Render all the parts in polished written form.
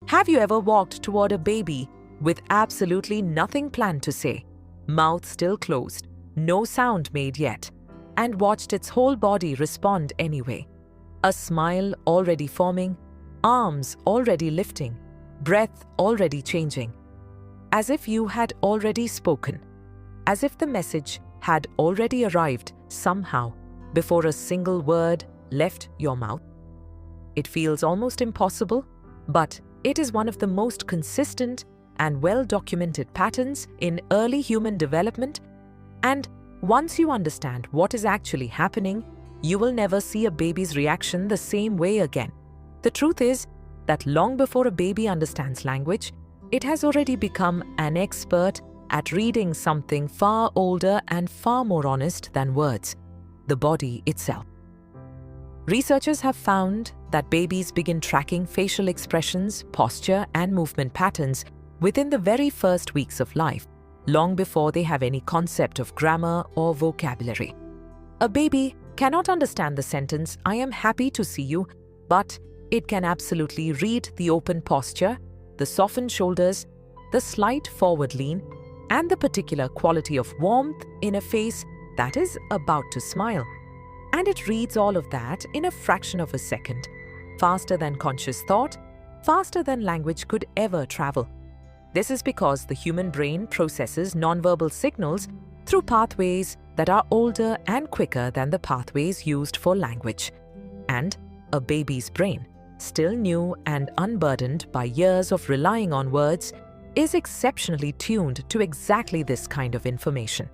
Have you ever walked toward a baby with absolutely nothing planned to say, mouth still closed, no sound made yet, and watched its whole body respond anyway? A smile already forming, arms already lifting, breath already changing, as if you had already spoken, as if the message had already arrived somehow before a single word left your mouth. It feels almost impossible, but it is one of the most consistent and well-documented patterns in early human development, and once you understand what is actually happening, you will never see a baby's reaction the same way again. The truth is that long before a baby understands language, it has already become an expert at reading something far older and far more honest than words: the body itself. Researchers have found that babies begin tracking facial expressions, posture, and movement patterns within the very first weeks of life, long before they have any concept of grammar or vocabulary. A baby cannot understand the sentence, "I am happy to see you," but it can absolutely read the open posture, the softened shoulders, the slight forward lean, and the particular quality of warmth in a face that is about to smile. And it reads all of that in a fraction of a second, faster than conscious thought, faster than language could ever travel. This is because the human brain processes nonverbal signals through pathways that are older and quicker than the pathways used for language. And a baby's brain, still new and unburdened by years of relying on words, is exceptionally tuned to exactly this kind of information.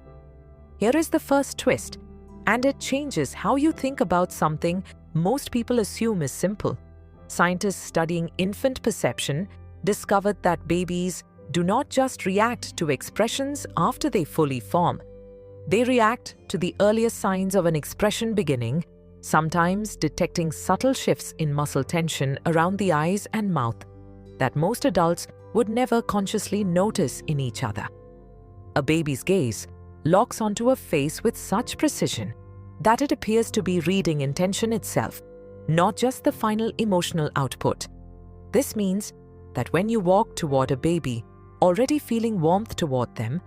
Here is the first twist, and it changes how you think about something most people assume is simple. Scientists studying infant perception discovered that babies do not just react to expressions after they fully form. They react to the earliest signs of an expression beginning, sometimes detecting subtle shifts in muscle tension around the eyes and mouth that most adults would never consciously notice in each other. A baby's gaze locks onto a face with such precision that it appears to be reading intention itself, not just the final emotional output. This means that when you walk toward a baby, already feeling warmth toward them,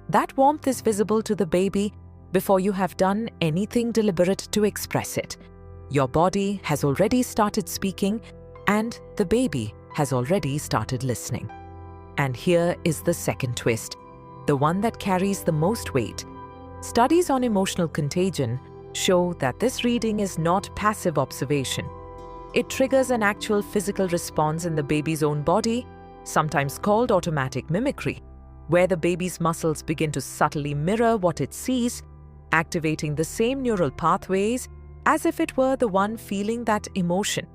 that warmth is visible to the baby before you have done anything deliberate to express it. Your body has already started speaking, and the baby has already started listening. And here is the second twist, the one that carries the most weight. Studies on emotional contagion show that this reading is not passive observation. It triggers an actual physical response in the baby's own body, sometimes called automatic mimicry, where the baby's muscles begin to subtly mirror what it sees, activating the same neural pathways as if it were the one feeling that emotion.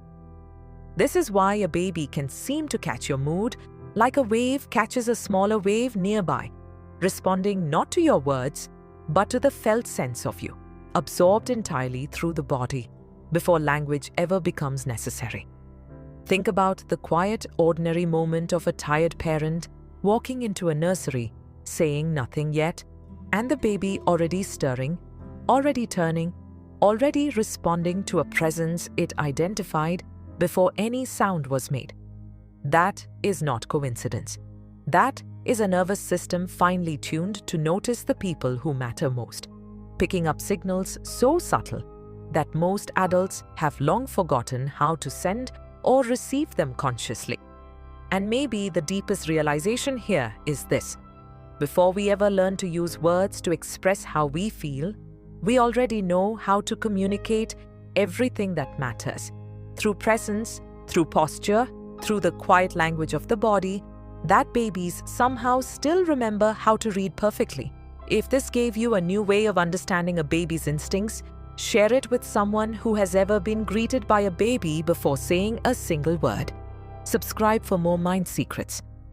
This is why a baby can seem to catch your mood like a wave catches a smaller wave nearby, responding not to your words, but to the felt sense of you, absorbed entirely through the body, before language ever becomes necessary. Think about the quiet, ordinary moment of a tired parent walking into a nursery, saying nothing yet, and the baby already stirring, already turning, already responding to a presence it identified before any sound was made. That is not coincidence. That is a nervous system finely tuned to notice the people who matter most, picking up signals so subtle that most adults have long forgotten how to send or receive them consciously. And maybe the deepest realization here is this: before we ever learn to use words to express how we feel, we already know how to communicate everything that matters. Through presence, through posture, through the quiet language of the body, that babies somehow still remember how to read perfectly. If this gave you a new way of understanding a baby's instincts, share it with someone who has ever been greeted by a baby before saying a single word. Subscribe for more Mind Secrets.